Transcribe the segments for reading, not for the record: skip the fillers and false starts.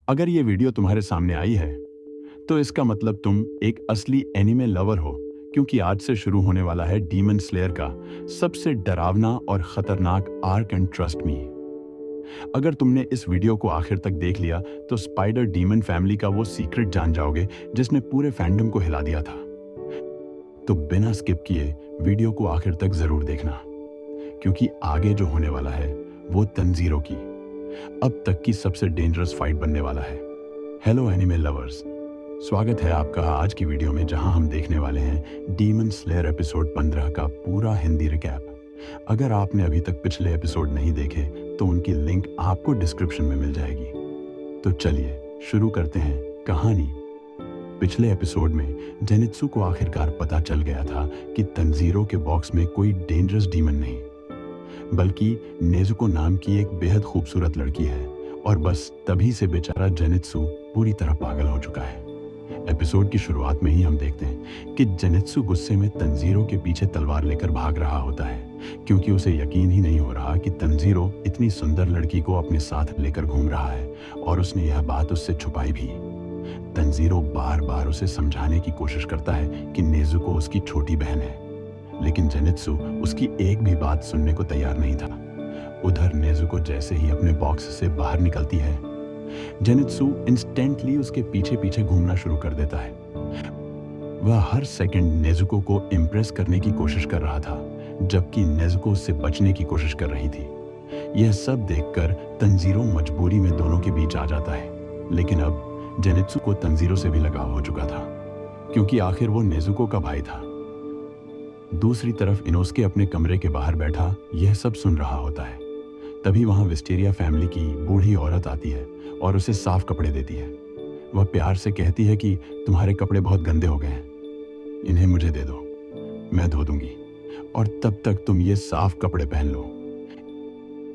अगर ये वीडियो तुम्हारे सामने आई है तो इसका मतलब तुम एक असली एनिमे लवर हो, क्योंकि आज से शुरू होने वाला है डीमन स्लेयर का सबसे डरावना और खतरनाक आर्क एंड ट्रस्ट मी। अगर तुमने इस वीडियो को आखिर तक देख लिया तो स्पाइडर डीमन फैमिली का वो सीक्रेट जान जाओगे जिसने पूरे फैंडम को हिला दिया था। तो बिना स्किप किए वीडियो को आखिर तक जरूर देखना, क्योंकि आगे जो होने वाला है वो तंजीरों की अब तक की सबसे डेंजरस फाइट बनने वाला है। हेलो एनिमे लवर्स, स्वागत है आपका आज की वीडियो में, जहां हम देखने वाले हैं डीमन स्लेयर एपिसोड 15 का पूरा हिंदी रिकैप। अगर आपने अभी तक पिछले एपिसोड नहीं देखे तो उनकी लिंक आपको डिस्क्रिप्शन में मिल जाएगी। तो चलिए शुरू करते हैं कहानी। पिछले एपिसोड में जेनित्सु को आखिरकार पता चल गया था कि तंजीरों के बॉक्स में कोई डेंजरस डीमन नहीं, बल्कि नेजुको नाम की एक बेहद खूबसूरत लड़की है। और बस तभी से बेचारा जेनित्सु पूरी तरह पागल हो चुका है। एपिसोड की शुरुआत में ही हम देखते हैं कि जेनित्सु गुस्से में तंजीरों के पीछे तलवार लेकर भाग रहा होता है, क्योंकि उसे यकीन ही नहीं हो रहा कि तंजीरो इतनी सुंदर लड़की को अपने साथ लेकर घूम रहा है, और उसने यह बात उससे छुपाई भी। तंजीरो बार बार उसे समझाने की कोशिश करता है कि नेजुको उसकी छोटी बहन है, लेकिन जेनित्सु उसकी एक भी बात सुनने को तैयार नहीं था। उधर नेजुको जैसे ही अपने बॉक्स से बाहर निकलती है, जेनित्सु इंस्टेंटली उसके पीछे पीछे घूमना शुरू कर देता है। वह हर सेकंड नेजुको को इम्प्रेस करने की कोशिश कर रहा था, जबकि नेजुको उससे बचने की कोशिश कर रही थी। यह सब देखकर तंजीरो मजबूरी में दोनों के बीच आ जाता है, लेकिन अब जेनित्सु को तंजीरो से भी लगाव हो चुका था, क्योंकि आखिर वो नेजुको का भाई था। दूसरी तरफ इनोस्के अपने कमरे के बाहर बैठा यह सब सुन रहा होता है। तभी वहां विस्टेरिया फैमिली की बूढ़ी औरत आती है और उसे साफ कपड़े देती है। वह प्यार से कहती है कि तुम्हारे कपड़े बहुत गंदे हो गए हैं, इन्हें मुझे दे दो, मैं धो दूंगी, और तब तक तुम ये साफ कपड़े पहन लो।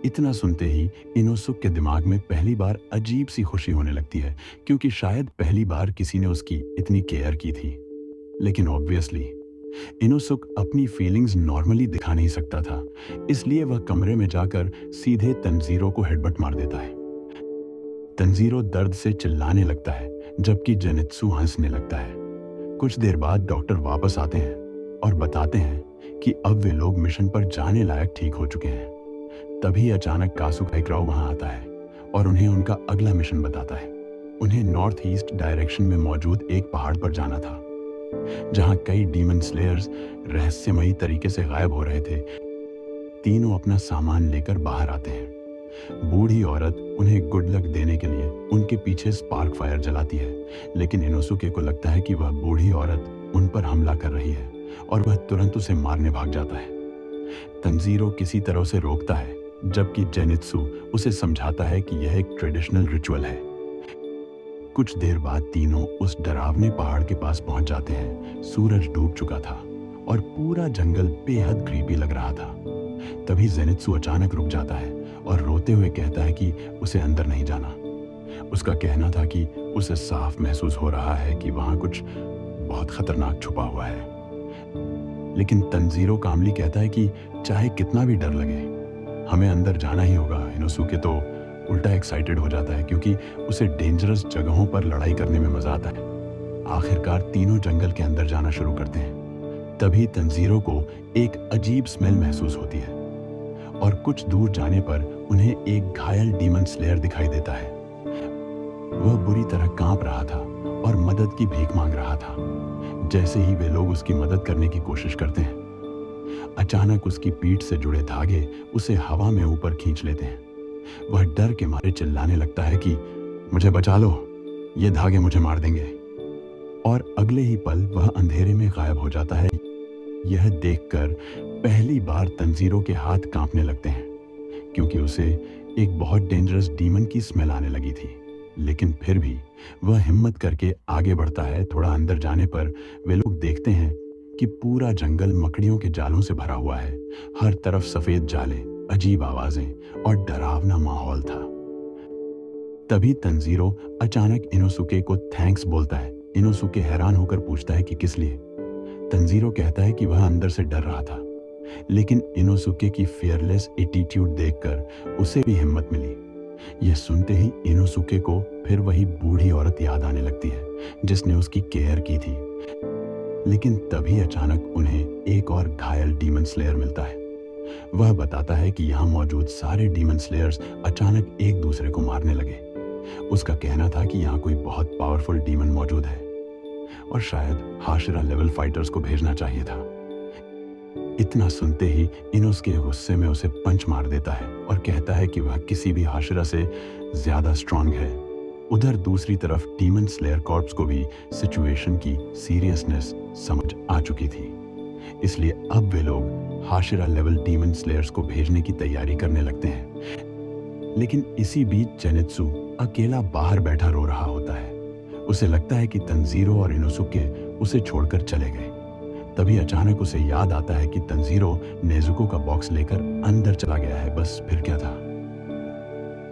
इतना सुनते ही इनोसुके के दिमाग में पहली बार अजीब सी खुशी होने लगती है, क्योंकि शायद पहली बार किसी ने उसकी इतनी केयर की थी। लेकिन ऑब्वियसली इनोसुके अपनी फीलिंग्स नॉर्मली दिखा नहीं सकता था, इसलिए वह कमरे में जाकर सीधे तंजीरो को हेडबट मार देता है। तंजीरो दर्द से चिल्लाने लगता है, जबकि जेनित्सु हंसने लगता है। कुछ देर बाद डॉक्टर वापस आते हैं और बताते हैं कि अब वे लोग मिशन पर जाने लायक ठीक हो चुके हैं। तभी अचानक कासुकाइक्राओ वहां आता है और उन्हें उनका अगला मिशन बताता है। उन्हें नॉर्थ ईस्ट डायरेक्शन में मौजूद एक पहाड़ पर जाना था, जहां कई डीमन स्लेयर्स रहस्यमयी तरीके से गायब हो रहे थे। तीनों अपना सामान लेकर बाहर आते हैं। बूढ़ी औरत उन्हें गुड लक देने के लिए उनके पीछे स्पार्क फायर जलाती है, लेकिन इनोसुके को लगता है कि वह बूढ़ी औरत उन पर हमला कर रही है और वह तुरंत उसे मारने भाग जाता है। तंजीरो किसी तरह उसे रोकता है, जबकि जेनित्सु उसे समझाता है कि यह एक ट्रेडिशनल रिचुअल है। कुछ देर बाद तीनों उस डरावने पहाड़ के पास पहुंच जाते हैं। सूरज डूब चुका था और पूरा जंगल बेहद क्रीपी लग रहा था। तभी जेनित्सु अचानक रुक जाता है और रोते हुए कहता है कि उसे अंदर नहीं जाना। उसका कहना था कि उसे साफ महसूस हो रहा है कि वहां कुछ बहुत खतरनाक छुपा हुआ है। लेकिन तंजीरो कामली कहता है कि चाहे कितना भी डर लगे, हमें अंदर जाना ही होगा। इनोसुके तो उल्टा एक्साइटेड हो जाता है, क्योंकि उसे डेंजरस जगहों पर लड़ाई करने में मजा आता है। आखिरकार तीनों जंगल के अंदर जाना शुरू करते हैं। तभी तंजीरो को एक अजीब स्मेल महसूस होती है, और कुछ दूर जाने पर उन्हें एक घायल डीमन स्लेयर दिखाई देता है। वह बुरी तरह कांप रहा था और मदद की भीख मांग रहा था। जैसे ही वे लोग उसकी मदद करने की कोशिश करते हैं, अचानक उसकी पीठ से जुड़े धागे उसे हवा में ऊपर खींच लेते हैं। वह डर के मारे चिल्लाने लगता है कि मुझे बचा लो, ये धागे मुझे मार देंगे। और अगले ही पल वह अंधेरे में गायब हो जाता है। यह देखकर पहली बार तंजीरो के हाथ कांपने लगते हैं, क्योंकि उसे एक बहुत डेंजरस डीमन की स्मेल आने लगी थी। लेकिन फिर भी वह हिम्मत करके आगे बढ़ता है। थोड़ा अंदर जाने पर वे लोग देखते हैं कि पूरा जंगल मकड़ियों के जालों से भरा हुआ है। हर तरफ सफेद जाले, अजीब आवाजें और डरावना माहौल था। तभी तंजीरो अचानक इनोसुके को थैंक्स बोलता है। इनोसुके हैरान होकर पूछता है कि किस लिए। तंजीरो कहता है कि वह अंदर से डर रहा था, लेकिन इनोसुके की फियरलेस एटीट्यूड देखकर उसे भी हिम्मत मिली। यह सुनते ही इनोसुके को फिर वही बूढ़ी औरत याद आने लगती है जिसने उसकी केयर की थी। लेकिन तभी अचानक उन्हें एक और घायल डीमन स्लेयर मिलता है। वह बताता है कि यहाँ मौजूद सारे डीमन स्लेयर्स अचानक एक दूसरे को मारने लगे। उसका कहना था कि यहाँ कोई बहुत पावरफुल डीमन मौजूद है और शायद हाशिरा लेवल फाइटर्स को भेजना चाहिए था। इतना सुनते ही इनोस के गुस्से में उसे पंच मार देता है और कहता है कि वह किसी भी हाशिरा से ज्यादा स्ट्रांग है। उधर दूसरी तरफ डीमन स्लेयर कॉर्प्स को भी सिचुएशन की सीरियसनेस समझ आ चुकी थी, इसलिए अब वे लोग हाशिरा लेवल डीमन स्लेयर्स को भेजने की तैयारी करने लगते हैं। लेकिन इसी बीच जेनित्सु अकेला बाहर बैठा रो रहा होता है। उसे लगता है कि तंजीरो और इनोसुके उसे छोड़कर चले गए। तभी अचानक उसे याद आता है कि तंजीरो नेजुको का बॉक्स लेकर अंदर चला गया है। बस फिर क्या था।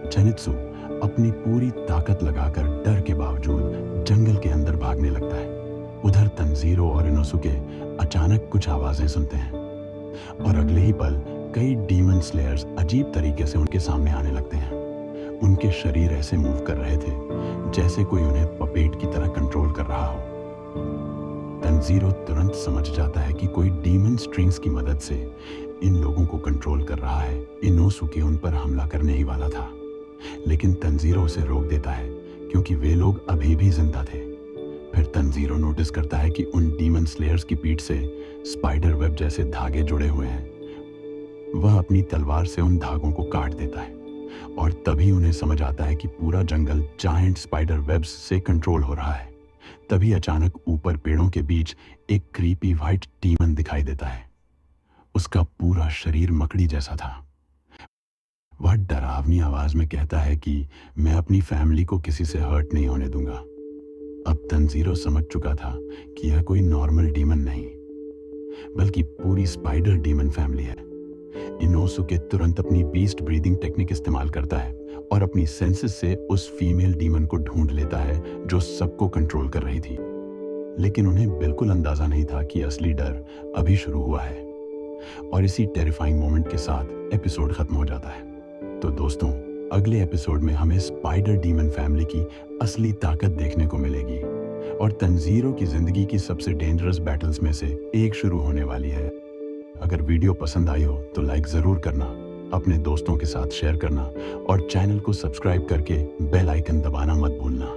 जेनित्सु अपनी पूरी ताकत लगाकर डर के बावजूद जंगल के अंदर भागने लगता है। उधर तंजीरो और इनोसुके अचानक कुछ आवाजें सुनते हैं और अगले ही पल कई डीमन स्लेयर्स अजीब तरीके से उनके सामने आने लगते हैं। उनके शरीर ऐसे मूव कर रहे थे जैसे कोई उन्हें पपेट की तरह कंट्रोल कर रहा हो। तंजीरो तुरंत समझ जाता है कि कोई डीमन स्ट्रिंग्स की मदद से इन लोगों को कंट्रोल कर रहा है। इनोसुके उन पर हमला करने ही वाला था, लेकिन तंजीरो उसे रोक देता है क्योंकि वे लोग अभी भी जिंदा थे। फिर तंजीरो नोटिस करता है कि उन डीमन स्लेयर्स की पीठ से स्पाइडर वेब जैसे धागे जुड़े हुए हैं। वह अपनी तलवार से उन धागों को काट देता है और तभी उन्हें समझ आता है कि पूरा जंगल जायंट स्पाइडर वेब्स से कंट्रोल हो रहा है। तभी अचानक ऊपर पेड़ों के बीच एक क्रीपी व्हाइट डीमन दिखाई देता है। उसका पूरा शरीर मकड़ी जैसा था। वह डरावनी आवाज में कहता है कि मैं अपनी फैमिली को किसी से हर्ट नहीं होने दूंगा। अब तंजीरो समझ चुका था कि यह कोई नॉर्मल डीमन नहीं बल्कि पूरी स्पाइडर डीमन फैमिली है। इनोसुके तुरंत अपनी बीस्ट ब्रीदिंग टेक्निक इस्तेमाल करता है और अपनी सेंसेस से उस फीमेल डीमन को ढूंढ लेता है जो सबको कंट्रोल कर रही थी। लेकिन उन्हें बिल्कुल अंदाजा नहीं था कि असली डर अभी शुरू हुआ है। और इसी टेरिफाइंग मोमेंट के साथ एपिसोड खत्म हो जाता है। तो दोस्तों, अगले एपिसोड में हमें स्पाइडर डीमन फैमिली की असली ताकत देखने को मिलेगी और तंजीरो की जिंदगी की सबसे डेंजरस बैटल्स में से एक शुरू होने वाली है। अगर वीडियो पसंद आई हो तो लाइक जरूर करना, अपने दोस्तों के साथ शेयर करना और चैनल को सब्सक्राइब करके बेल आइकन दबाना मत भूलना।